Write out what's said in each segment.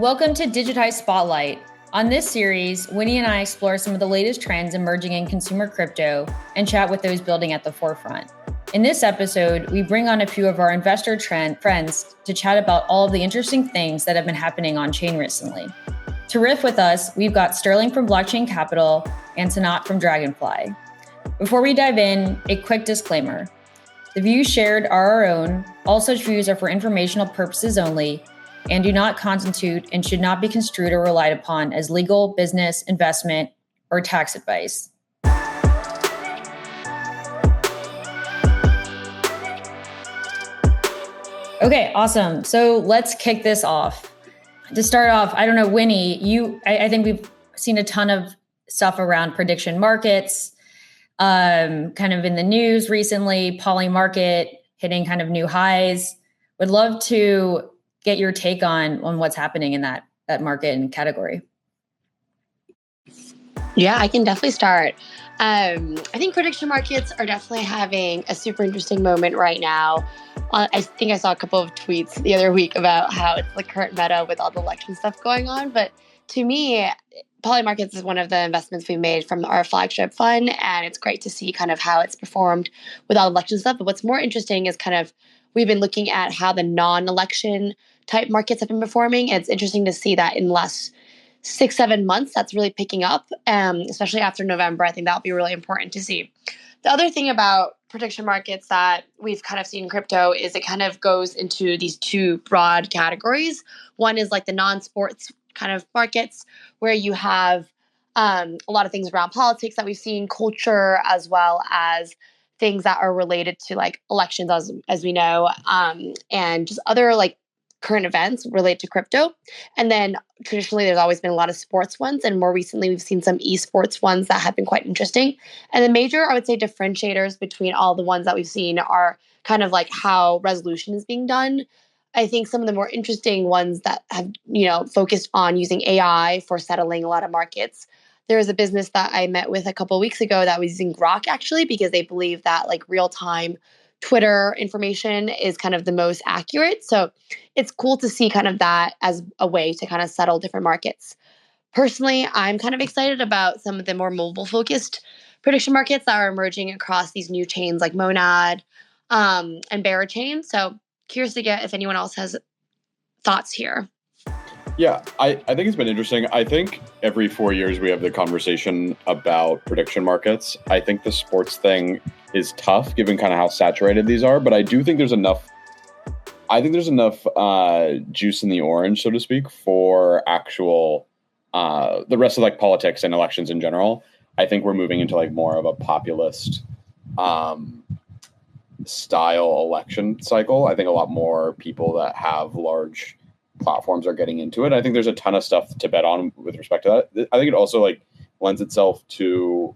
Welcome to Digitized Spotlight. On this series, Winnie and I explore some of the latest trends emerging in consumer crypto and chat with those building at the forefront. In this episode, we bring on a few of our investor friends to chat about all of the interesting things that have been happening on chain recently. To riff with us, we've got Sterling from BlockTower Capital and Sanat from Dragonfly. Before we dive in, a quick disclaimer. The views shared are our own. All such views are for informational purposes only and do not constitute and should not be construed or relied upon as legal, business, investment, or tax advice. Okay, awesome. So let's kick this off. To start off, I don't know, Winnie, I think we've seen a ton of stuff around prediction markets, kind of in the news recently, Poly market hitting kind of new highs. Would love to get your take on what's happening in that market and category. Yeah, I can definitely start. I think prediction markets are definitely having a super interesting moment right now. I think I saw a couple of tweets the other week about how it's the current meta with all the election stuff going on. But to me, Poly Markets is one of the investments we made from our flagship fund. And it's great to see kind of how it's performed with all election stuff. But what's more interesting is kind of we've been looking at how the non-election type markets have been performing. And it's interesting to see that in the last 6-7 months, that's really picking up, especially after November. I think that'll be really important to see. The other thing about prediction markets that we've kind of seen in crypto is it kind of goes into these two broad categories. One is like the non-sports kind of markets where you have a lot of things around politics that we've seen, culture, as well as things that are related to like elections, as we know, and just other like current events relate to crypto. And then traditionally, there's always been a lot of sports ones. And more recently, we've seen some esports ones that have been quite interesting. And the major, I would say, differentiators between all the ones that we've seen are kind of like how resolution is being done. I think some of the more interesting ones that have, focused on using AI for settling a lot of markets. There was a business that I met with a couple of weeks ago that was using Grok actually, because they believe that like real-time Twitter information is kind of the most accurate. So it's cool to see kind of that as a way to kind of settle different markets. Personally, I'm kind of excited about some of the more mobile-focused prediction markets that are emerging across these new chains like Monad and Berachain. So curious to get if anyone else has thoughts here. Yeah, I think it's been interesting. I think every 4 years we have the conversation about prediction markets. I think the sports thing is tough given kind of how saturated these are, but I do think there's enough juice in the orange, so to speak, for actual the rest of like politics and elections in general. I think we're moving into like more of a populist style election cycle. I think a lot more people that have large platforms are getting into it. I think there's a ton of stuff to bet on with respect to that. I think it also like lends itself to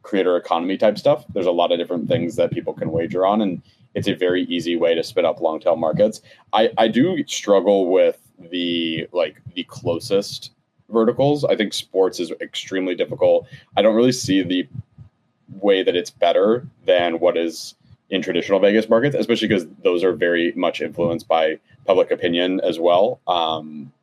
creator economy type stuff. There's a lot of different things that people can wager on, and it's a very easy way to spin up long tail markets. I do struggle with the closest verticals. I think sports is extremely difficult. I don't really see the way that it's better than what is in traditional Vegas markets, especially because those are very much influenced by public opinion as well,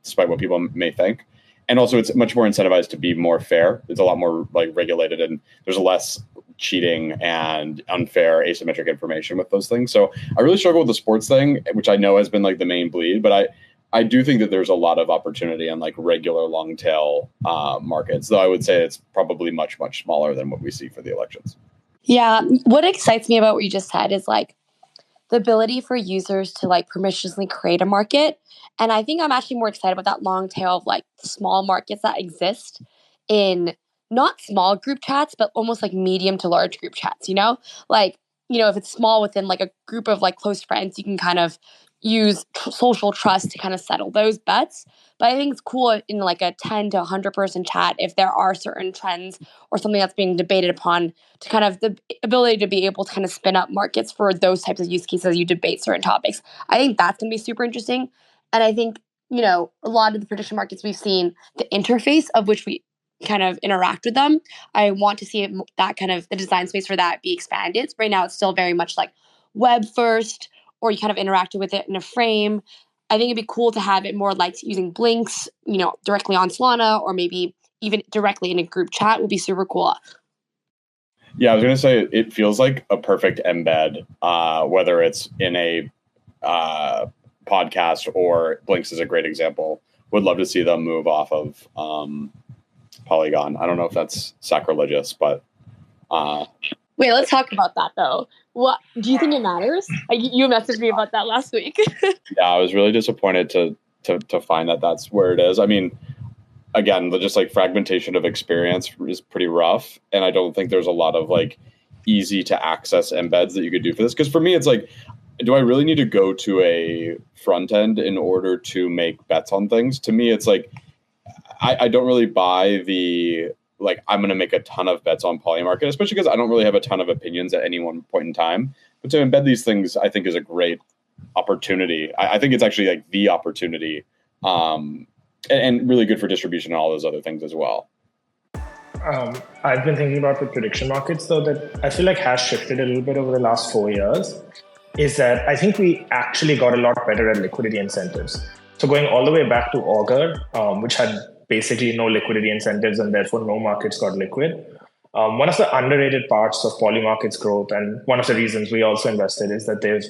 despite what people may think. And also it's much more incentivized to be more fair. It's a lot more like regulated, and there's less cheating and unfair asymmetric information with those things. So I really struggle with the sports thing, which I know has been like the main bleed, but I do think that there's a lot of opportunity on like regular long tail markets, though I would say it's probably much, much smaller than what we see for the elections. Yeah. What excites me about what you just said is like the ability for users to like permissionlessly create a market. And I think I'm actually more excited about that long tail of like small markets that exist in not small group chats, but almost like medium to large group chats, Like, if it's small within like a group of like close friends, you can kind of use social trust to kind of settle those bets. But I think it's cool in like a 10 to 100 person chat if there are certain trends or something that's being debated upon to kind of the ability to be able to kind of spin up markets for those types of use cases as you debate certain topics. I think that's going to be super interesting. And I think, a lot of the prediction markets we've seen, the interface of which we kind of interact with them, I want to see that kind of the design space for that be expanded. Right now, it's still very much like web first, or you kind of interacted with it in a frame. I think it'd be cool to have it more like using blinks, directly on Solana, or maybe even directly in a group chat would be super cool. Yeah, I was going to say it feels like a perfect embed, whether it's in a podcast or Blinks is a great example. Would love to see them move off of Polygon. I don't know if that's sacrilegious, but wait, let's talk about that though. What do you think it matters? You messaged me about that last week. Yeah, I was really disappointed to find that that's where it is. I mean, again, just like fragmentation of experience is pretty rough, and I don't think there's a lot of like easy to access embeds that you could do for this. Because for me, it's like, do I really need to go to a front end in order to make bets on things? To me, it's like I don't really buy the like I'm going to make a ton of bets on Polymarket, especially because I don't really have a ton of opinions at any one point in time. But to embed these things, I think is a great opportunity. I think it's actually like the opportunity, and really good for distribution and all those other things as well. I've been thinking about the prediction markets, though, that I feel like has shifted a little bit over the last 4 years, is that I think we actually got a lot better at liquidity incentives. So going all the way back to Augur, which had basically no liquidity incentives and therefore no markets got liquid. One of the underrated parts of Polymarket's growth, and one of the reasons we also invested, is that they've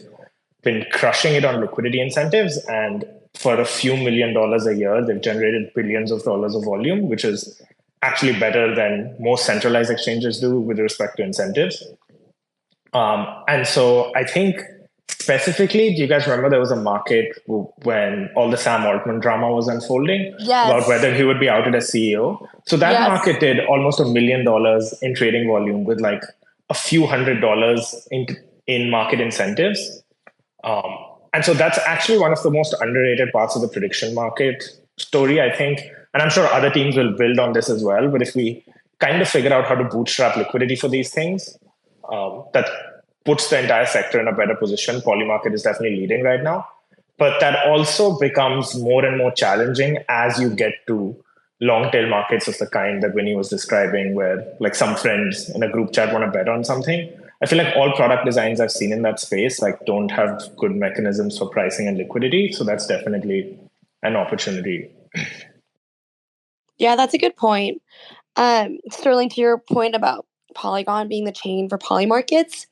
been crushing it on liquidity incentives. And for a few $1 million a year, they've generated billions of dollars of volume, which is actually better than most centralized exchanges do with respect to incentives. And so I think specifically, do you guys remember there was a market when all the Sam Altman drama was unfolding about whether he would be outed as CEO? So that market did almost $1 million in trading volume with like a few $100s in market incentives. And so that's actually one of the most underrated parts of the prediction market story, I think. And I'm sure other teams will build on this as well. But if we kind of figure out how to bootstrap liquidity for these things, that puts the entire sector in a better position. Polymarket is definitely leading right now. But that also becomes more and more challenging as you get to long tail markets of the kind that Winnie was describing, where like some friends in a group chat want to bet on something. I feel like all product designs I've seen in that space like don't have good mechanisms for pricing and liquidity. So that's definitely an opportunity. Yeah, that's a good point. Sterling, to your point about Polygon being the chain for Polymarkets,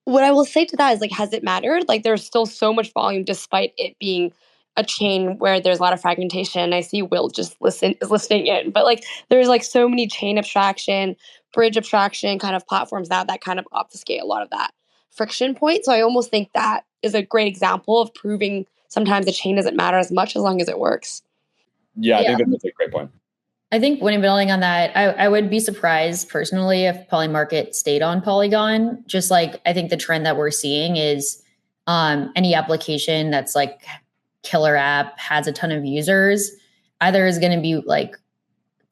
what I will say to that is, like, has it mattered? Like, there's still so much volume despite it being a chain where there's a lot of fragmentation. I see Will just is listening in, but like, there's like so many chain abstraction, bridge abstraction kind of platforms now that kind of obfuscate a lot of that friction point. So I almost think that is a great example of proving sometimes the chain doesn't matter as much as long as it works. Yeah, I think that's a great point. I think when building on that, I would be surprised personally if Polymarket stayed on Polygon. Just like I think the trend that we're seeing is any application that's like killer app, has a ton of users, either is going to be like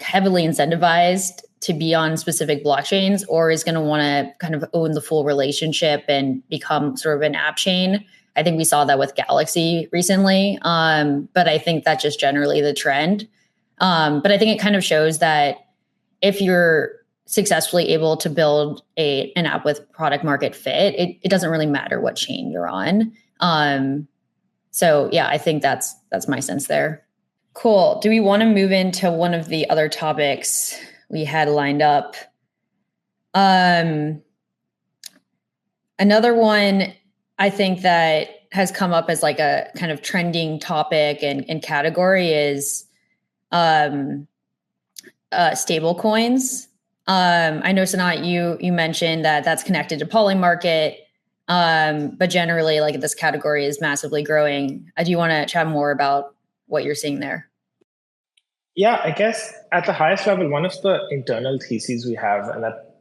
heavily incentivized to be on specific blockchains, or is going to want to kind of own the full relationship and become sort of an app chain. I think we saw that with Galaxy recently, but I think that's just generally the trend. But I think it kind of shows that if you're successfully able to build an app with product market fit, it doesn't really matter what chain you're on. So yeah, I think that's my sense there. Cool. Do we want to move into one of the other topics we had lined up? Another one I think that has come up as like a kind of trending topic and category is stablecoins. I know, Sanat, you mentioned that that's connected to Polymarket, but generally, like, this category is massively growing. Do you want to chat more about what you're seeing there? Yeah, I guess at the highest level, one of the internal theses we have, and that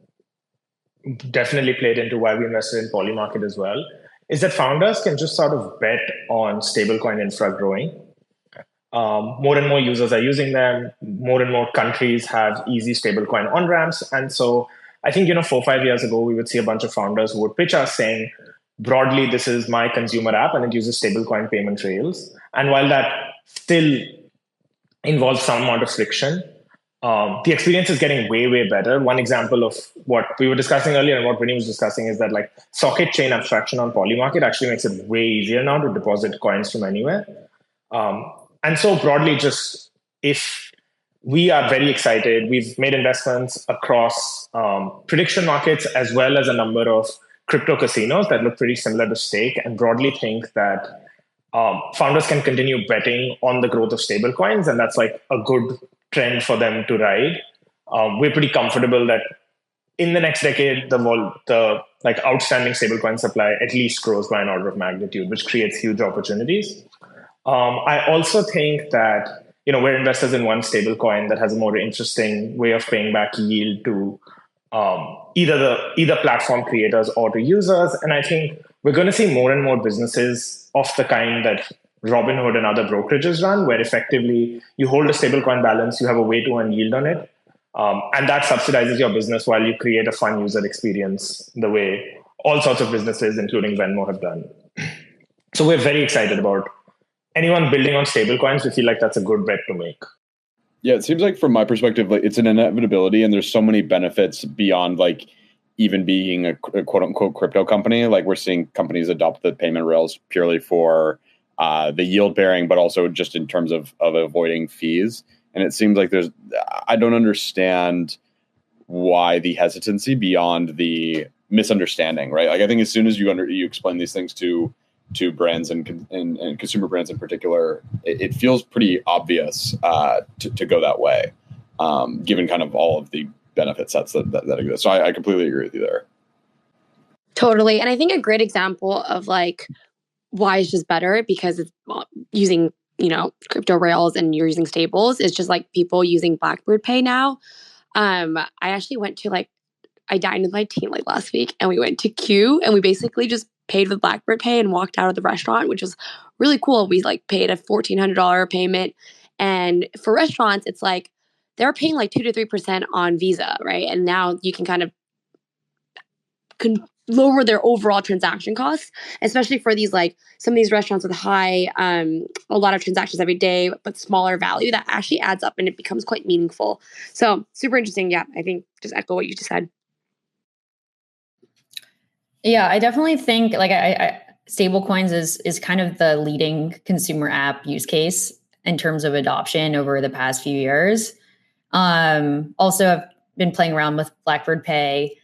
definitely played into why we invested in Polymarket as well, is that founders can just sort of bet on stablecoin infra growing. More and more users are using them. More and more countries have easy stablecoin on-ramps. And so I think, 4 or 5 years ago, we would see a bunch of founders who would pitch us saying, broadly, this is my consumer app and it uses stablecoin payment rails. And while that still involves some amount of friction, The experience is getting way, way better. One example of what we were discussing earlier and what Winnie was discussing is that like socket chain abstraction on Polymarket actually makes it way easier now to deposit coins from anywhere. And so broadly, just if we are very excited, we've made investments across prediction markets as well as a number of crypto casinos that look pretty similar to Stake, and broadly think that founders can continue betting on the growth of stablecoins, and that's like a good trend for them to ride. We're pretty comfortable that in the next decade, the like outstanding stablecoin supply at least grows by an order of magnitude, which creates huge opportunities. I also think that we're investors in one stablecoin that has a more interesting way of paying back yield to either platform creators or to users, and I think we're going to see more and more businesses of the kind that Robinhood and other brokerages run, where effectively you hold a stablecoin balance, you have a way to earn yield on it, and that subsidizes your business while you create a fun user experience the way all sorts of businesses, including Venmo, have done. So we're very excited about anyone building on stablecoins. We feel like that's a good bet to make. Yeah, it seems like from my perspective, like it's an inevitability, and there's so many benefits beyond like even being a quote unquote crypto company. Like we're seeing companies adopt the payment rails purely for the yield bearing, but also just in terms of avoiding fees. And it seems like I don't understand why the hesitancy beyond the misunderstanding, right? Like I think as soon as you explain these things to brands and consumer brands in particular, it feels pretty obvious to go that way, given kind of all of the benefit sets that exist. So I completely agree with you there. Totally. And I think a great example of like why it's just better because it's using, crypto rails and you're using stables is just like people using Blackbird Pay now. I actually went to I dined with my team last week and we went to Q and we basically just paid with Blackbird Pay and walked out of the restaurant, which was really cool. We paid a $1,400 payment. And for restaurants, it's they're paying 2 to 3% on Visa, right? And now you can kind of lower their overall transaction costs, especially for these some of these restaurants with high, a lot of transactions every day, but smaller value that actually adds up and it becomes quite meaningful. So super interesting. Yeah, I think just echo what you just said. Yeah, I definitely think stablecoins is kind of the leading consumer app use case in terms of adoption over the past few years. Also, I've been playing around with Blackbird Pay.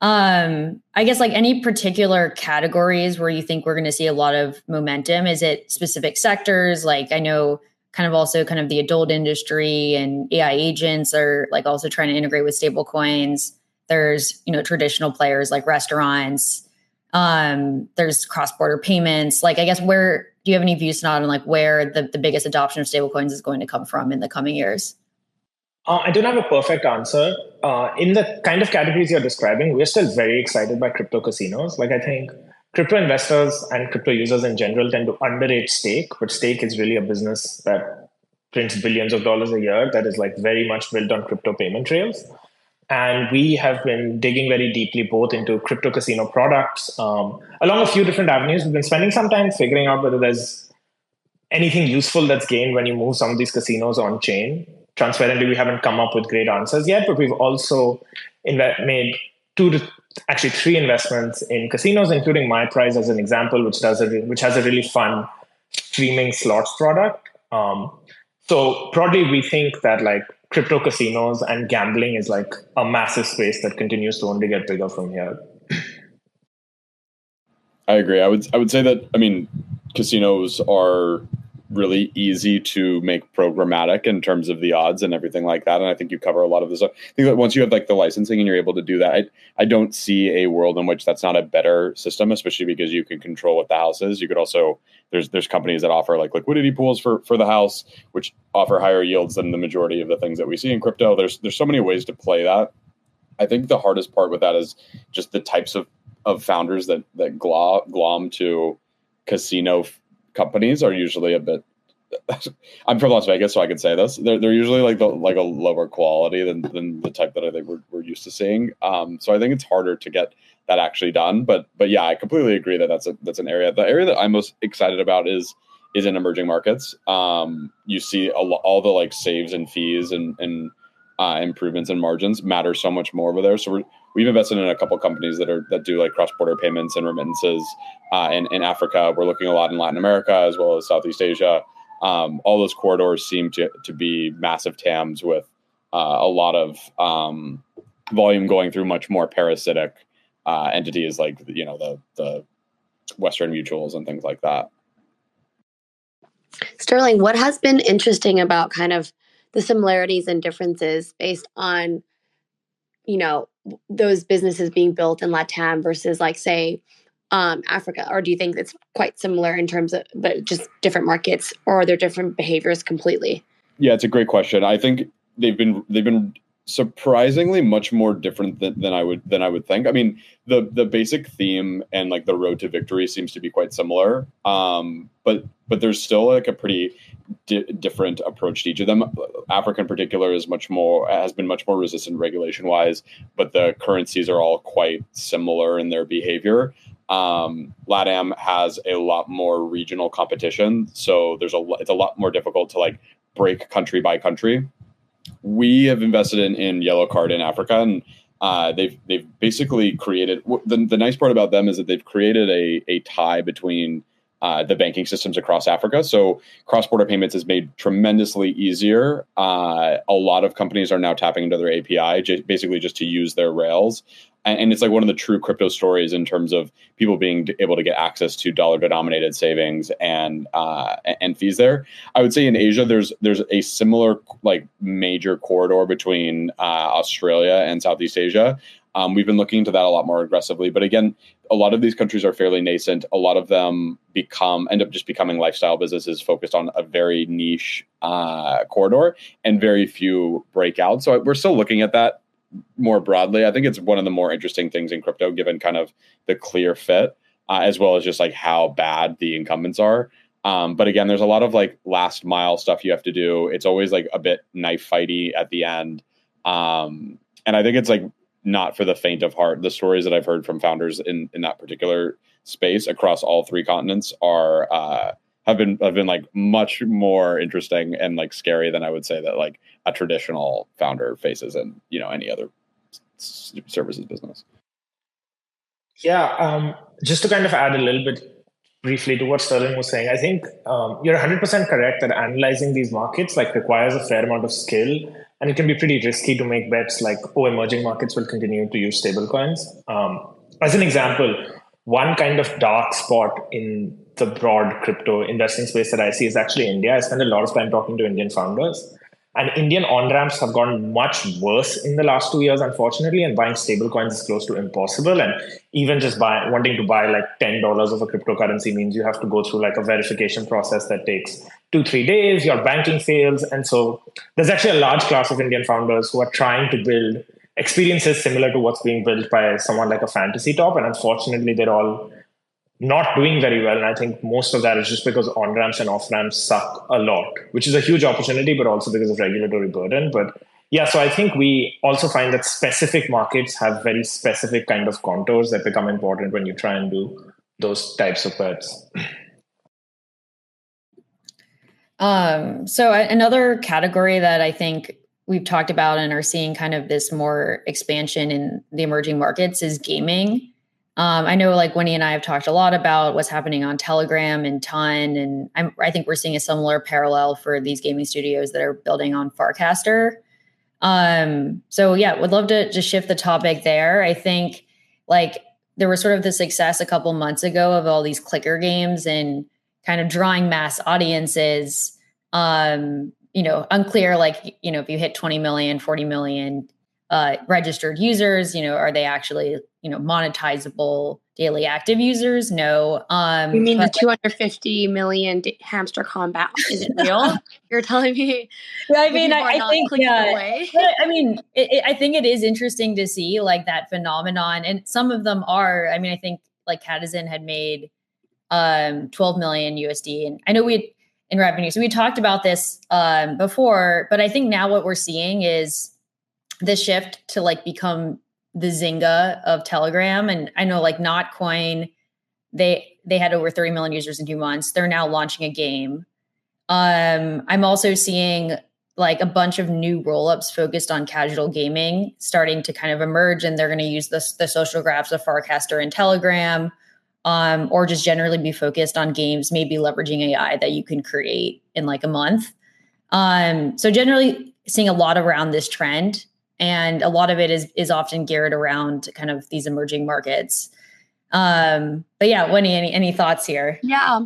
I guess any particular categories where you think we're going to see a lot of momentum? Is it specific sectors? I know kind of the adult industry and AI agents are also trying to integrate with stablecoins. There's, traditional players like restaurants. There's cross-border payments. I guess where do you have any views on where the biggest adoption of stablecoins is going to come from in the coming years? I don't have a perfect answer. In the kind of categories you're describing, we're still very excited by crypto casinos. I think crypto investors and crypto users in general tend to underrate Stake, but Stake is really a business that prints billions of dollars a year that is very much built on crypto payment rails. And we have been digging very deeply both into crypto casino products along a few different avenues. We've been spending some time figuring out whether there's anything useful that's gained when you move some of these casinos on chain. Transparently, we haven't come up with great answers yet, but we've also made 2 to actually 3 investments in casinos, including MyPrize as an example, which has a really fun streaming slots product. So broadly, we think that crypto casinos and gambling is a massive space that continues to only get bigger from here. I agree. I would say that, casinos are really easy to make programmatic in terms of the odds and everything like that. And I think you cover a lot of this. I think that once you have the licensing and you're able to do that, I don't see a world in which that's not a better system, especially because you can control what the house is. You could also, there's companies that offer liquidity pools for the house, which offer higher yields than the majority of the things that we see in crypto. There's so many ways to play that. I think the hardest part with that is just the types of founders that glom to casino companies are usually a bit. I'm from Las Vegas, so I can say this. They're usually a lower quality than the type that I think we're used to seeing. So I think it's harder to get that actually done. But yeah, I completely agree that's an area. The area that I'm most excited about is in emerging markets. You see all the saves and fees and improvements in margins matter so much more over there. So we've invested in a couple companies that do like cross-border payments and remittances in Africa. We're looking a lot in Latin America as well as Southeast Asia. All those corridors seem to be massive TAMs with a lot of volume going through much more parasitic entities like the Western mutuals and things like that. Sterling, what has been interesting about kind of the similarities and differences based on, those businesses being built in LATAM versus like, say, Africa? Or do you think it's quite similar in terms of, but just different markets, or are there different behaviors completely? Yeah, it's a great question. I think they've been surprisingly much more different than I would think. I mean, the basic theme and like the road to victory seems to be quite similar. But there's still like a pretty different approach to each of them. Africa in particular has been much more resistant regulation wise, but the currencies are all quite similar in their behavior. LATAM has a lot more regional competition, so it's a lot more difficult to like break country by country. We have invested in Yellow Card in Africa, and they've basically created the nice part about them is that they've created a tie between the banking systems across Africa. So cross-border payments is made tremendously easier. A lot of companies are now tapping into their API, basically just to use their rails. And it's like one of the true crypto stories in terms of people being able to get access to dollar-denominated savings and fees there. I would say in Asia, there's a similar like major corridor between Australia and Southeast Asia. We've been looking into that a lot more aggressively. But again, a lot of these countries are fairly nascent. A lot of them end up just becoming lifestyle businesses focused on a very niche corridor, and very few break out. So we're still looking at that more broadly. I think it's one of the more interesting things in crypto, given kind of the clear fit, as well as just like how bad the incumbents are. But again, there's a lot of like last mile stuff you have to do. It's always like a bit knife fighty at the end. And I think it's like not for the faint of heart. The stories that I've heard from founders in that particular space across all three continents have been like much more interesting and like scary than I would say that like a traditional founder faces in any other services business. Yeah, just to kind of add a little bit briefly to what Sterling was saying, I think you're 100% correct that analyzing these markets like requires a fair amount of skill, and it can be pretty risky to make bets like, emerging markets will continue to use stablecoins. As an example, one kind of dark spot in the broad crypto investing space that I see is actually India. I spend a lot of time talking to Indian founders, and Indian on-ramps have gone much worse in the last 2 years, unfortunately, and buying stablecoins is close to impossible. And even just wanting to buy like $10 of a cryptocurrency means you have to go through like a verification process that takes 2-3 days, your banking fails. And so there's actually a large class of Indian founders who are trying to build experiences similar to what's being built by someone like a Fantasy Top. And unfortunately, they're all not doing very well. And I think most of that is just because on-ramps and off-ramps suck a lot, which is a huge opportunity, but also because of regulatory burden. But yeah, so I think we also find that specific markets have very specific kind of contours that become important when you try and do those types of bets. So another category that I think we've talked about and are seeing kind of this more expansion in the emerging markets is gaming. I know like Winnie and I have talked a lot about what's happening on Telegram and Ton, and I think we're seeing a similar parallel for these gaming studios that are building on Farcaster. So yeah, would love to just shift the topic there. I think like there was sort of the success a couple months ago of all these clicker games and kind of drawing mass audiences. Unclear, like, if you hit 20 million, 40 million registered users, are they actually, monetizable daily active users? No. You mean the 250 million hamster combat isn't real? You're telling me? Yeah, I mean, I think, away. I mean, I think it is interesting to see like that phenomenon. And some of them are, I mean, I think like Catizen had made 12 million USD. And I know in revenue. So we talked about this before, but I think now what we're seeing is the shift to like become the Zynga of Telegram. And I know like Notcoin, they had over 30 million users in 2 months. They're now launching a game. I'm also seeing like a bunch of new rollups focused on casual gaming starting to kind of emerge, and they're going to use the social graphs of Farcaster and Telegram, or just generally be focused on games, maybe leveraging AI that you can create in like a month. So generally seeing a lot around this trend, and a lot of it is often geared around kind of these emerging markets. But yeah, Winnie, any thoughts here? Yeah,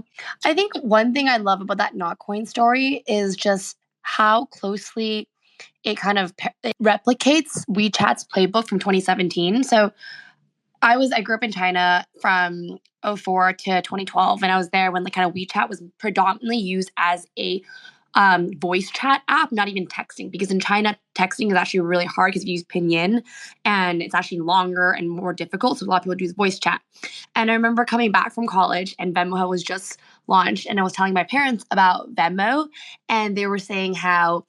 I think one thing I love about that Notcoin story is just how closely it kind of it replicates WeChat's playbook from 2017. So I grew up in China from 2004 to 2012, and I was there when the kind of WeChat was predominantly used as a voice chat app, not even texting, because in China, texting is actually really hard because you use pinyin and it's actually longer and more difficult. So a lot of people do voice chat. And I remember coming back from college and Venmo was just launched, and I was telling my parents about Venmo, and they were saying how,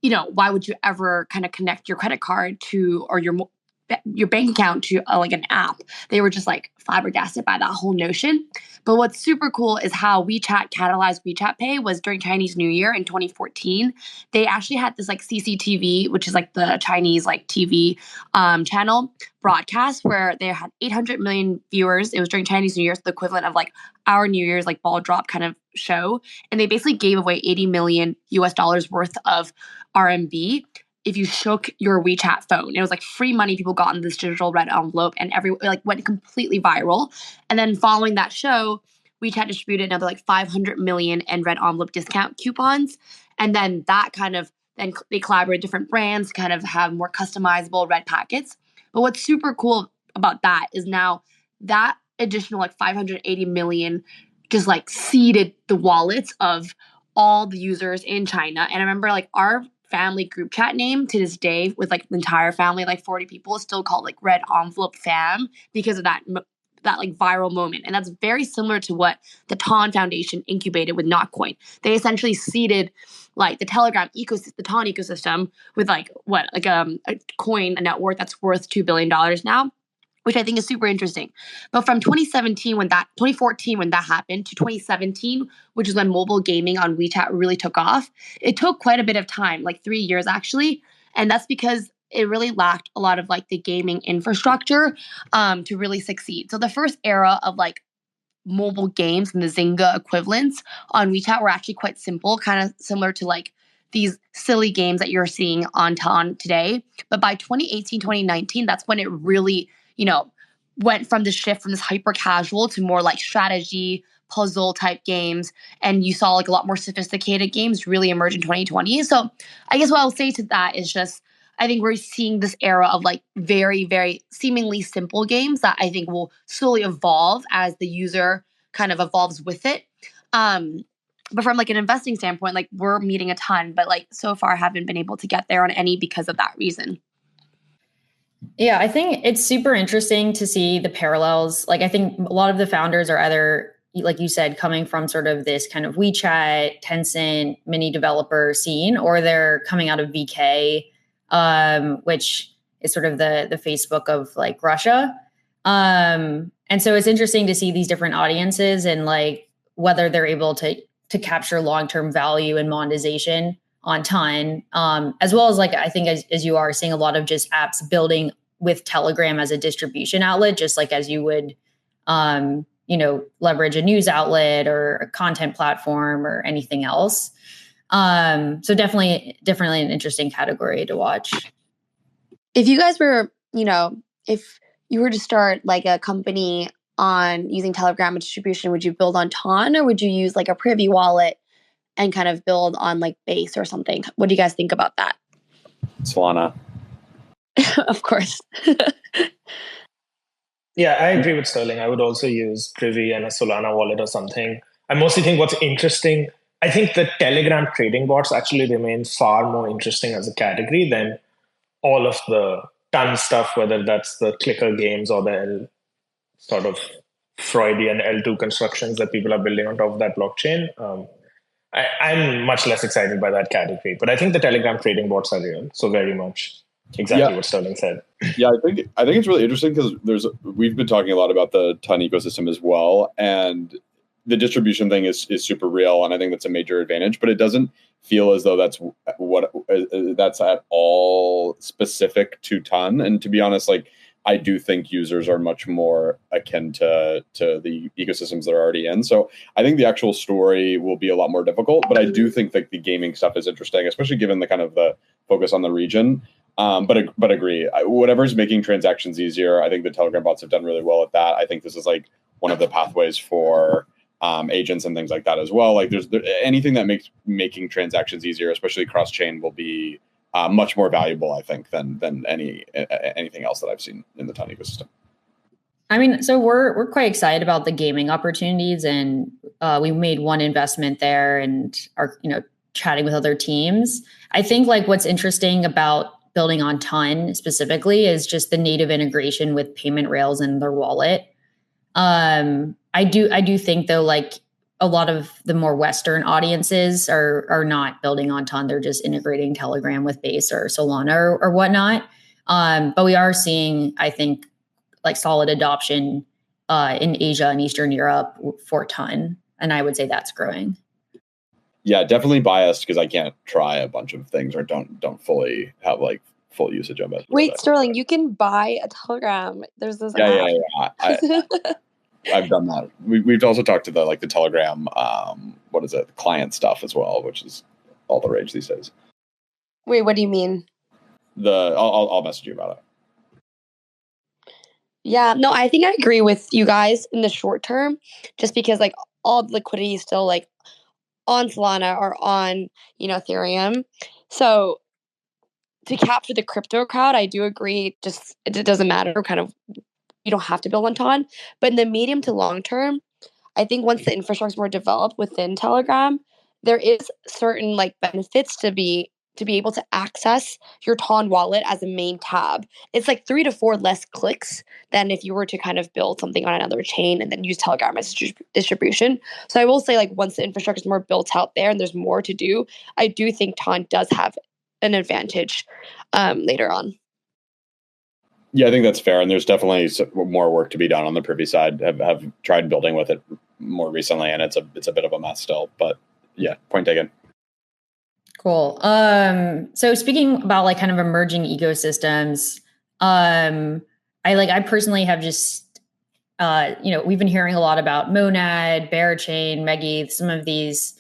why would you ever kind of connect your credit card to, or your bank account to like an app? They were just like flabbergasted by that whole notion. But what's super cool is how WeChat catalyzed WeChat Pay was during Chinese New Year in 2014. They actually had this like CCTV, which is like the Chinese like TV channel broadcast, where they had 800 million viewers. It was during Chinese New Year, so the equivalent of like our New Year's like ball drop kind of show. And they basically gave away $80 million worth of RMB if you shook your WeChat phone. It was like free money people got in this digital red envelope, and went completely viral. And then following that show, WeChat distributed another like 500 million in red envelope discount coupons. And then they collaborated with different brands to kind of have more customizable red packets. But what's super cool about that is now that additional like 580 million just like seeded the wallets of all the users in China. And I remember like our family group chat name to this day with like the entire family, like 40 people, is still called like Red Envelope Fam because of that like viral moment. And that's very similar to what the Ton Foundation incubated with Notcoin. They essentially seeded like the Telegram ecosystem, the Ton ecosystem, with like a coin, a net worth that's worth $2 billion now, which I think is super interesting. But from 2014 when that happened, to 2017, which is when mobile gaming on WeChat really took off, it took quite a bit of time, like 3 years actually. And that's because it really lacked a lot of like the gaming infrastructure to really succeed. So the first era of like mobile games and the Zynga equivalents on WeChat were actually quite simple, kind of similar to like these silly games that you're seeing on Ton today. But by 2018, 2019, that's when it really went from the shift from this hyper casual to more like strategy, puzzle type games. And you saw like a lot more sophisticated games really emerge in 2020. So I guess what I'll say to that is just, I think we're seeing this era of like very, very seemingly simple games that I think will slowly evolve as the user kind of evolves with it. But from like an investing standpoint, like we're meeting a ton, but like so far haven't been able to get there on any because of that reason. Yeah, I think it's super interesting to see the parallels. Like, I think a lot of the founders are either, like you said, coming from sort of this kind of WeChat, Tencent, mini developer scene, or they're coming out of VK, which is sort of the Facebook of like Russia. And so it's interesting to see these different audiences and like whether they're able to capture long-term value and monetization on Ton, as well as like, I think as you are seeing a lot of just apps building with Telegram as a distribution outlet, just like as you would, leverage a news outlet or a content platform or anything else. So definitely an interesting category to watch. If you guys were, if you were to start like a company on using Telegram and distribution, would you build on Ton, or would you use like a Privy wallet and kind of build on like Base or something? What do you guys think about that? Solana. Of course. Yeah, I agree with Sterling. I would also use Privy and a Solana wallet or something. I mostly think what's interesting, I think the Telegram trading bots actually remain far more interesting as a category than all of the Ton stuff, whether that's the clicker games or the sort of Freudian L2 constructions that people are building on top of that blockchain. I'm much less excited by that category, but I think the Telegram trading bots are real. So very much exactly what Sterling said. Yeah, I think it's really interesting because we've been talking a lot about the Ton ecosystem as well, and the distribution thing is super real, and I think that's a major advantage. But it doesn't feel as though that's at all specific to Ton. And to be honest, like, I do think users are much more akin to the ecosystems they're already in. So I think the actual story will be a lot more difficult, but I do think that the gaming stuff is interesting, especially given the kind of the focus on the region. But agree, whatever's making transactions easier, I think the Telegram bots have done really well at that. I think this is like one of the pathways for agents and things like that as well. Like there's anything that makes making transactions easier, especially cross-chain, will be much more valuable, I think, than anything else that I've seen in the Ton ecosystem. I mean, so we're quite excited about the gaming opportunities, and we made one investment there, and are chatting with other teams. I think like what's interesting about building on Ton specifically is just the native integration with payment rails and their wallet. I do think though, like a lot of the more Western audiences are not building on Ton. They're just integrating Telegram with Base or Solana or whatnot. But we are seeing, I think, like solid adoption in Asia and Eastern Europe for Ton. And I would say that's growing. Yeah, definitely biased because I can't try a bunch of things or don't fully have like full usage of it. Wait, Sterling, you can buy a Telegram. There's this app. I've done that. We've also talked to the Telegram, client stuff as well, which is all the rage these days. Wait, what do you mean? I'll message you about it. Yeah, no, I think I agree with you guys in the short term, just because like all the liquidity is still like on Solana or on Ethereum. So to capture the crypto crowd, I do agree. Just it doesn't matter. Kind of, you don't have to build on Ton. But in the medium to long term, I think once the infrastructure is more developed within Telegram, there is certain like benefits to be able to access your Ton wallet as a main tab. It's like 3 to 4 less clicks than if you were to kind of build something on another chain and then use Telegram as distribution. So I will say, like, once the infrastructure is more built out there and there's more to do, I do think Ton does have an advantage later on. Yeah, I think that's fair. And there's definitely more work to be done on the Privy side. Have tried building with it more recently, and it's a bit of a mess still. But yeah, point taken. Cool. So speaking about like kind of emerging ecosystems, I personally have just, we've been hearing a lot about Monad, Berachain, MegaETH, some of these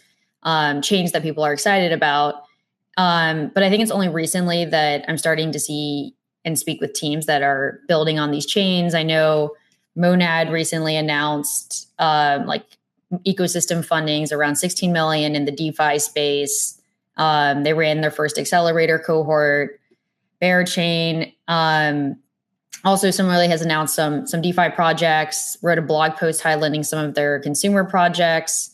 chains that people are excited about. But I think it's only recently that I'm starting to see and speak with teams that are building on these chains. I know Monad recently announced ecosystem fundings around 16 million in the DeFi space. They ran their first accelerator cohort. Berachain also similarly has announced some DeFi projects, wrote a blog post highlighting some of their consumer projects.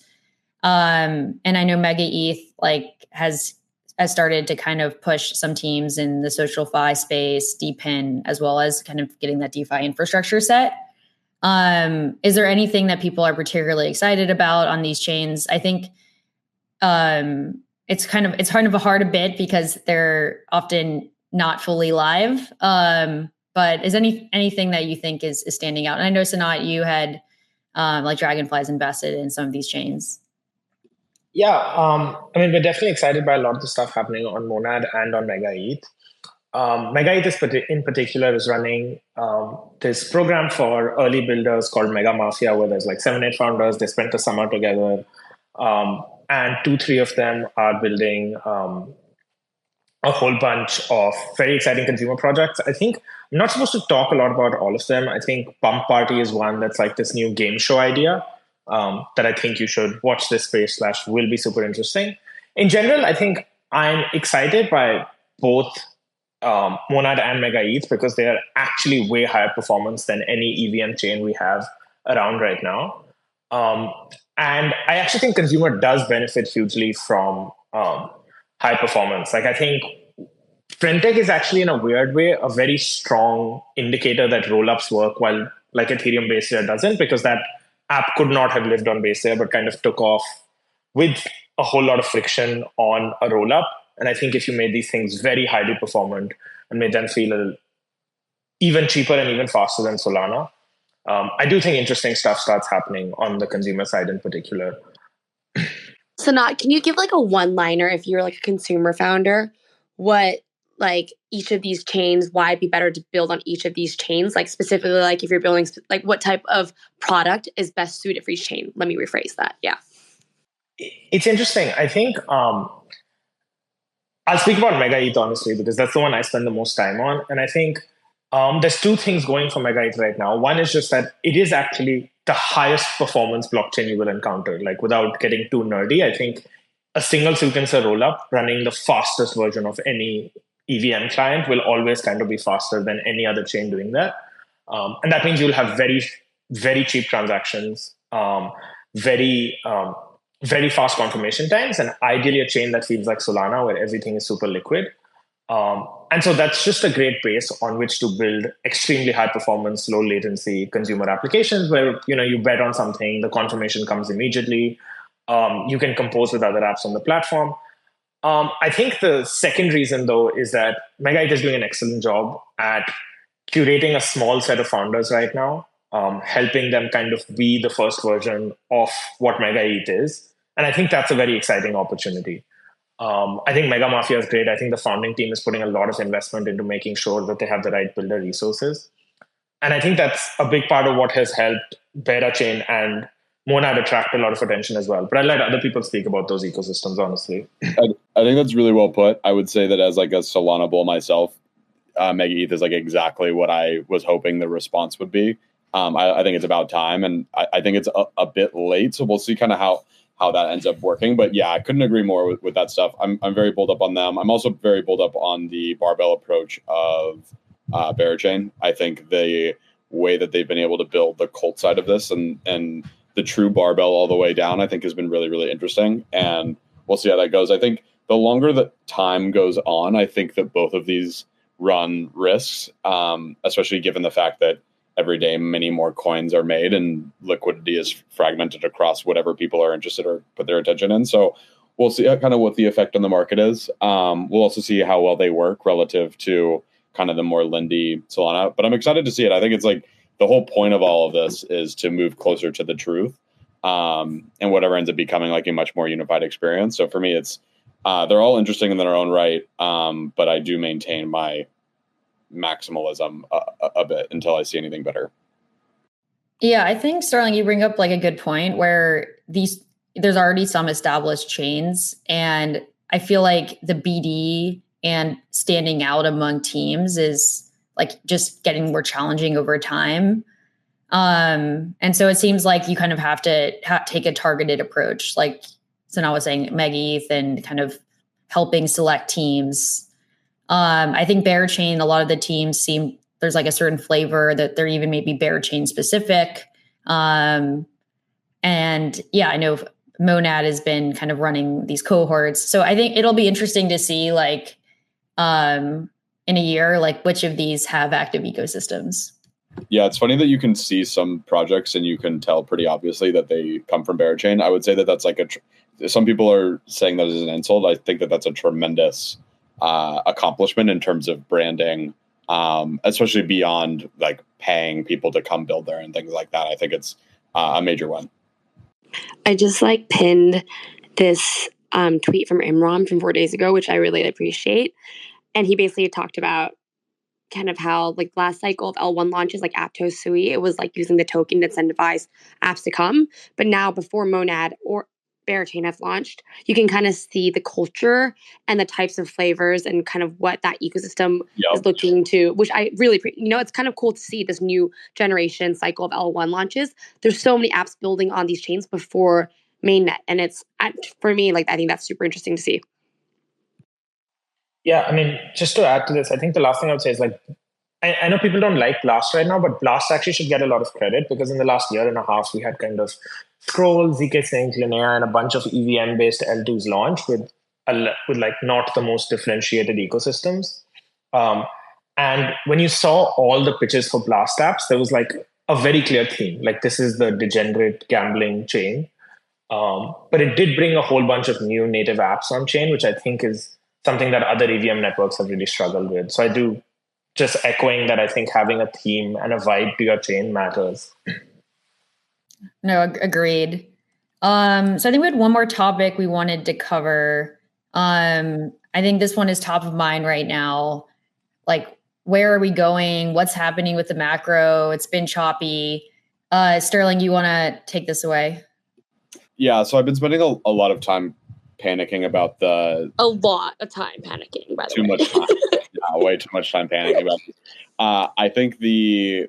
And I know MegaETH has started to kind of push some teams in the social fi space, DePIN, as well as kind of getting that DeFi infrastructure set. Is there anything that people are particularly excited about on these chains? I think it's kind of a hard a bit because they're often not fully live. But is anything that you think is standing out? And I know, Sanat, you had Dragonfly's invested in some of these chains. Yeah, we're definitely excited by a lot of the stuff happening on Monad and on MegaETH. MegaETH in particular is running this program for early builders called Mega Mafia, where there's 7-8 founders. They spent the summer together, and 2-3 of them are building a whole bunch of very exciting consumer projects. I think I'm not supposed to talk a lot about all of them. I think Pump Party is one that's like this new game show idea. That I think you should watch this space / will be super interesting. In general, I think I'm excited by both Monad and MegaETH because they are actually way higher performance than any EVM chain we have around right now. And I actually think consumer does benefit hugely from high performance. I think Fintech is actually, in a weird way, a very strong indicator that rollups work, while Ethereum base layer doesn't, because that app could not have lived on base layer, but kind of took off with a whole lot of friction on a rollup. And I think if you made these things very highly performant and made them feel even cheaper and even faster than Solana, I do think interesting stuff starts happening on the consumer side in particular. Sanat, can you give like a one-liner if you're like a consumer founder, what like each of these chains, why it'd be better to build on each of these chains? Like specifically, like if you're building, like what type of product is best suited for each chain? Let me rephrase that. Yeah. It's interesting. I think I'll speak about MegaETH honestly, because that's the one I spend the most time on. And I think there's two things going for MegaETH right now. One is just that it is actually the highest performance blockchain you will encounter. Like without getting too nerdy, I think a single sequencer rollup running the fastest version of any EVM client will always kind of be faster than any other chain doing that. And that means you'll have very, very cheap transactions, very fast confirmation times, and ideally a chain that feels like Solana where everything is super liquid. And so that's just a great base on which to build extremely high performance, low latency consumer applications where you bet on something, the confirmation comes immediately. You can compose with other apps on the platform. I think the second reason, though, is that MegaETH is doing an excellent job at curating a small set of founders right now, helping them kind of be the first version of what MegaETH is. And I think that's a very exciting opportunity. I think Mega Mafia is great. I think the founding team is putting a lot of investment into making sure that they have the right builder resources. And I think that's a big part of what has helped Berachain and Monad attract a lot of attention as well. But I'll let other people speak about those ecosystems, honestly. I think that's really well put. I would say that as like a Solana bull myself, MegaETH is like exactly what I was hoping the response would be. I think it's about time, and I think it's a bit late. So we'll see kind of how that ends up working. But yeah, I couldn't agree more with that stuff. I'm very bulled up on them. I'm also very bulled up on the barbell approach of Berachain. I think the way that they've been able to build the cult side of this and the true barbell all the way down, I think has been really, really interesting. And we'll see how that goes. I think the longer that time goes on, I think that both of these run risks, especially given the fact that every day many more coins are made and liquidity is fragmented across whatever people are interested or put their attention in. So we'll see kind of what the effect on the market is. We'll also see how well they work relative to kind of the more Lindy Solana. But I'm excited to see it. I think it's like the whole point of all of this is to move closer to the truth, and whatever ends up becoming like a much more unified experience. So for me, it's they're all interesting in their own right, but I do maintain my maximalism a bit until I see anything better. Yeah, I think Sterling, you bring up like a good point where there's already some established chains, and I feel like the BD and standing out among teams is like just getting more challenging over time. And so it seems like you kind of have to take a targeted approach, like Sanat was saying, MegaETH, and kind of helping select teams. I think Berachain, a lot of the teams there's like a certain flavor that they're even maybe Berachain specific. And yeah, I know Monad has been kind of running these cohorts. So I think it'll be interesting to see like in a year, like which of these have active ecosystems. Yeah, it's funny that you can see some projects and you can tell pretty obviously that they come from Berachain. I would say that that's like some people are saying that as an insult. I think that that's a tremendous accomplishment in terms of branding, especially beyond like paying people to come build there and things like that. I think it's a major one. I just like pinned this tweet from Imran from 4 days ago, which I really appreciate. And he basically talked about kind of how like last cycle of L1 launches like Aptos Sui, it was like using the token to incentivize apps to come. But now before Monad or Berachain have launched, you can kind of see the culture and the types of flavors and kind of what that ecosystem is looking to, which I really, it's kind of cool to see this new generation cycle of L1 launches. There's so many apps building on these chains before mainnet. And it's, for me, like, I think that's super interesting to see. Yeah, I mean, just to add to this, I think the last thing I would say is like, I know people don't like Blast right now, but Blast actually should get a lot of credit because in the last year and a half, we had kind of Scroll, ZK Sync, Linnea, and a bunch of EVM-based L2s launch with like not the most differentiated ecosystems. And when you saw all the pitches for Blast apps, there was like a very clear theme. Like this is the degenerate gambling chain. But it did bring a whole bunch of new native apps on chain, which I think is something that other EVM networks have really struggled with. So I do just echoing that I think having a theme and a vibe to your chain matters. No, agreed. So I think we had one more topic we wanted to cover. I think this one is top of mind right now. Like, where are we going? What's happening with the macro? It's been choppy. Sterling, you want to take this away? Yeah, so I've been spending a lot of time panicking about a lot of time panicking, by the way. Too much time. Yeah, way too much time panicking about this. I think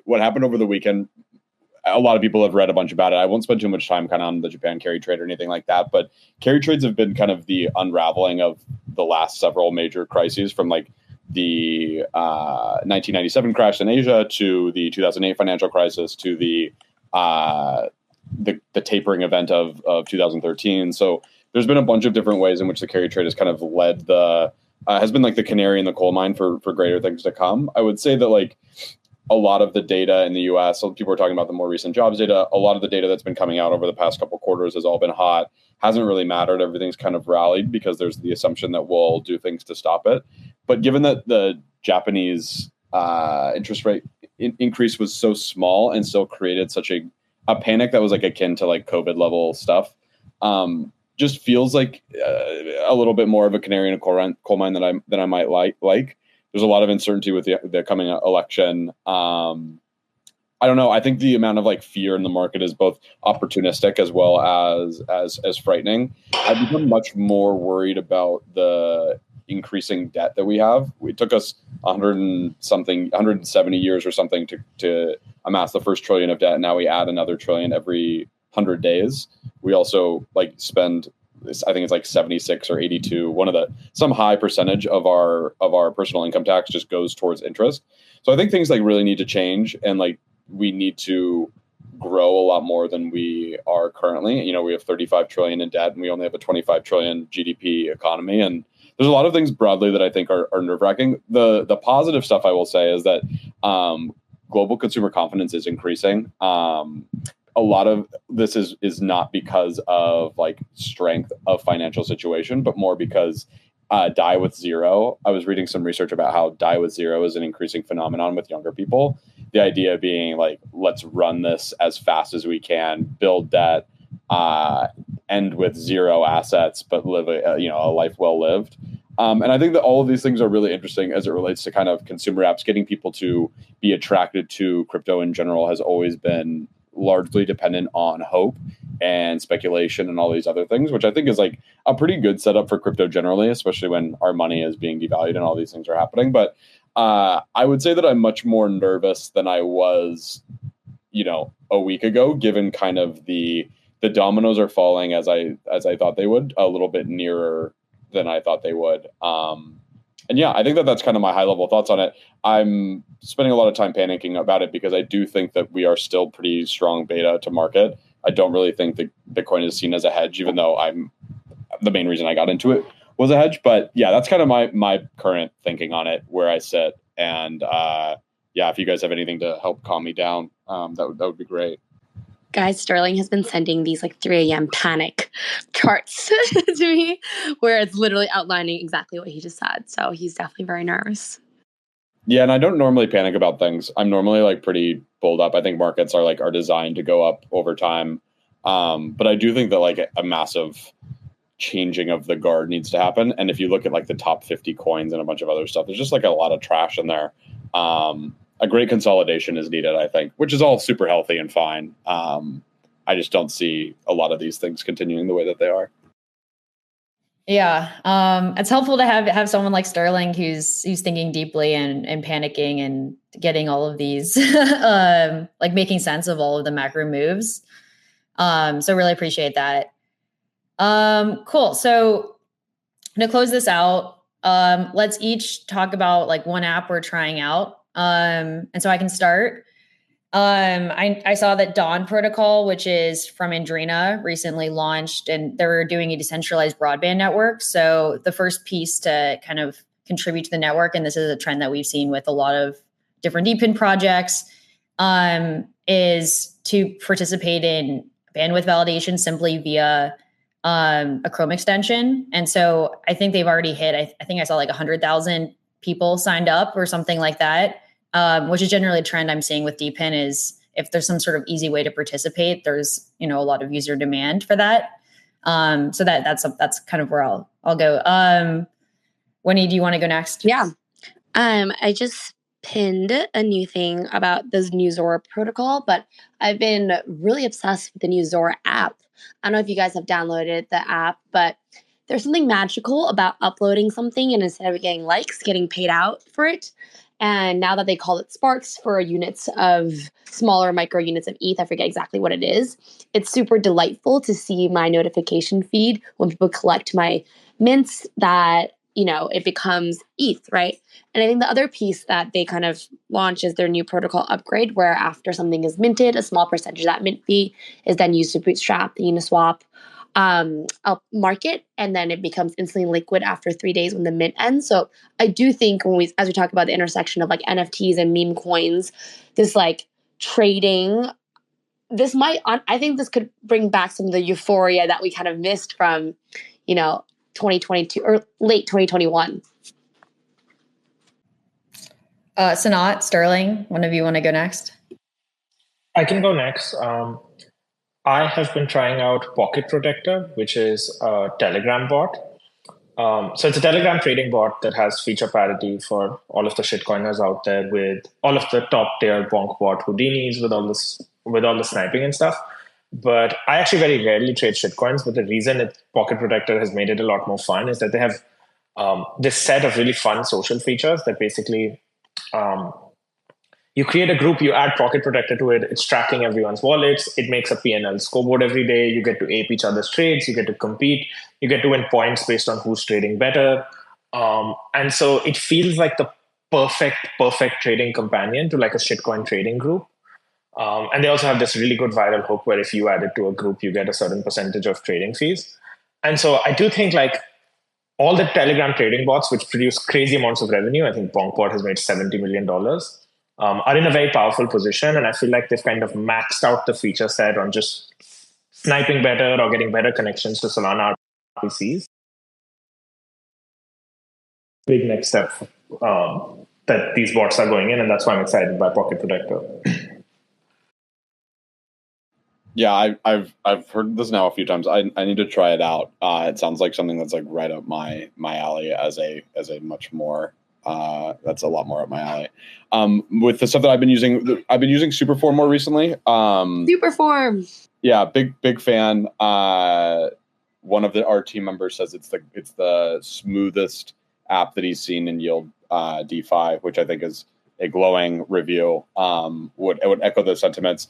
what happened over the weekend, a lot of people have read a bunch about it. I won't spend too much time kind of on the Japan carry trade or anything like that, but carry trades have been kind of the unraveling of the last several major crises, from like the 1997 crash in Asia to the 2008 financial crisis to the tapering event of 2013. So there's been a bunch of different ways in which the carry trade has kind of led has been like the canary in the coal mine for greater things to come. I would say that like a lot of the data in the US, so people are talking about the more recent jobs data, a lot of the data that's been coming out over the past couple quarters has all been hot, hasn't really mattered. Everything's kind of rallied because there's the assumption that we'll do things to stop it. But given that the Japanese interest rate increase was so small and still created such a panic that was like akin to like COVID level stuff, just feels like a little bit more of a canary in a coal mine than I might like. There's a lot of uncertainty with the coming election. I don't know. I think the amount of like fear in the market is both opportunistic as well as frightening. I've become much more worried about the increasing debt that we have. It took us 170 years or something to amass the first trillion of debt. Now we add another trillion every 100 days. We also like spend, I think it's like 76 or 82, some high percentage of our personal income tax just goes towards interest. So I think things like really need to change, and like we need to grow a lot more than we are currently. You know, we have 35 trillion in debt and we only have a 25 trillion GDP economy. And there's a lot of things broadly that I think are nerve-wracking. The positive stuff I will say is that global consumer confidence is increasing. A lot of this is not because of like strength of financial situation, but more because die with zero. I was reading some research about how die with zero is an increasing phenomenon with younger people. The idea being like, let's run this as fast as we can, build debt, end with zero assets, but live a life well lived. And I think that all of these things are really interesting as it relates to kind of consumer apps. Getting people to be attracted to crypto in general has always been largely dependent on hope and speculation and all these other things, which I think is like a pretty good setup for crypto generally, especially when our money is being devalued and all these things are happening. But I would say that I'm much more nervous than I was, a week ago, given kind of the dominoes are falling as I thought they would, a little bit nearer than I thought they would. And yeah, I think that that's kind of my high level thoughts on it. I'm spending a lot of time panicking about it because I do think that we are still pretty strong beta to market. I don't really think that Bitcoin is seen as a hedge, even though the main reason I got into it was a hedge. But yeah, that's kind of my current thinking on it, where I sit. And if you guys have anything to help calm me down, that would be great. Guys, Sterling has been sending these like 3 a.m. panic charts to me, where it's literally outlining exactly what he just said. So he's definitely very nervous. Yeah, and I don't normally panic about things. I'm normally like pretty bulled up. I think markets are designed to go up over time. But I do think that like a massive changing of the guard needs to happen. And if you look at like the top 50 coins and a bunch of other stuff, there's just like a lot of trash in there. A great consolidation is needed, I think, which is all super healthy and fine. I just don't see a lot of these things continuing the way that they are. Yeah, it's helpful to have someone like Sterling who's thinking deeply and panicking and getting all of these, like making sense of all of the macro moves. So really appreciate that. Cool. So to close this out, let's each talk about like one app we're trying out. And so I can start. I saw that Dawn Protocol, which is from Andrina, recently launched, and they're doing a decentralized broadband network. So the first piece to kind of contribute to the network, and this is a trend that we've seen with a lot of different DeepIn projects, is to participate in bandwidth validation simply via a Chrome extension. And so I think they've already hit, I think I saw like 100,000 people signed up or something like that, which is generally a trend I'm seeing with DePIN is if there's some sort of easy way to participate, there's, a lot of user demand for that. So that's kind of where I'll go. Winnie, do you want to go next? Yeah. I just pinned a new thing about this new Zora protocol, but I've been really obsessed with the new Zora app. I don't know if you guys have downloaded the app, but there's something magical about uploading something and instead of getting likes, getting paid out for it. And now that they call it Sparks for units of smaller micro units of ETH, I forget exactly what it is. It's super delightful to see my notification feed when people collect my mints that, it becomes ETH, right? And I think the other piece that they kind of launch is their new protocol upgrade, where after something is minted, a small percentage of that mint fee is then used to bootstrap the Uniswap market, and then it becomes instantly liquid after 3 days when the mint ends. So I do think as we talk about the intersection of like NFTs and meme coins, this like trading, I think this could bring back some of the euphoria that we kind of missed from, 2022 or late 2021. Sanat, Sterling, one of you want to go next? I can go next. I have been trying out Pocket Protector, which is a Telegram bot. So it's a Telegram trading bot that has feature parity for all of the shitcoiners out there, with all of the top tier bonk bot Houdinis, with all the sniping and stuff. But I actually very rarely trade shitcoins. But the reason Pocket Protector has made it a lot more fun is that they have this set of really fun social features that basically you create a group, you add Pocket Protector to it, it's tracking everyone's wallets, it makes a P&L scoreboard every day, you get to ape each other's trades, you get to compete, you get to win points based on who's trading better. And so it feels like the perfect trading companion to like a shitcoin trading group. And they also have this really good viral hook where if you add it to a group, you get a certain percentage of trading fees. And so I do think like all the Telegram trading bots, which produce crazy amounts of revenue, I think Bonkbot has made $70 million, are in a very powerful position. And I feel like they've kind of maxed out the feature set on just sniping better or getting better connections to Solana RPCs. Big next step that these bots are going in, and that's why I'm excited by Pocket Protector. Yeah, I've heard this now a few times. I need to try it out. It sounds like something that's like right up my alley as a much more that's a lot more up my alley. With the stuff that I've been using Superform more recently. Superform. Yeah, big fan. One of our team members says it's the smoothest app that he's seen in yield DeFi, which I think is a glowing review. Would echo those sentiments.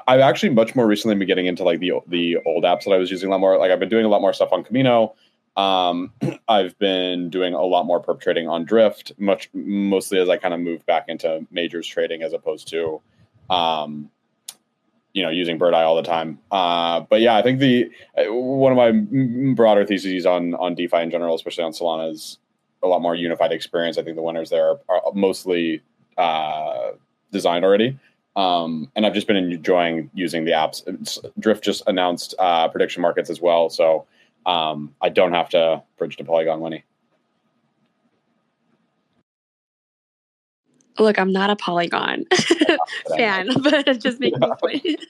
I've actually much more recently been getting into like the old apps that I was using a lot more. Like I've been doing a lot more stuff on Camino. I've been doing a lot more perp trading on Drift, mostly as I kind of move back into majors trading as opposed to, using Bird Eye all the time. But yeah, I think one of my broader theses on DeFi in general, especially on Solana, is a lot more unified experience. I think the winners there are mostly designed already. And I've just been enjoying using the apps. Drift just announced prediction markets as well, so I don't have to bridge to Polygon, Winnie. Look, I'm not a Polygon fan, but it's just making me point.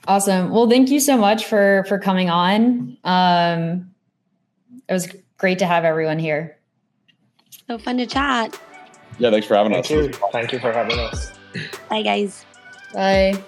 Awesome. Well, thank you so much for coming on. It was great to have everyone here. So fun to chat. Yeah, thanks for having us. Thank you for having us. Bye, guys. Bye.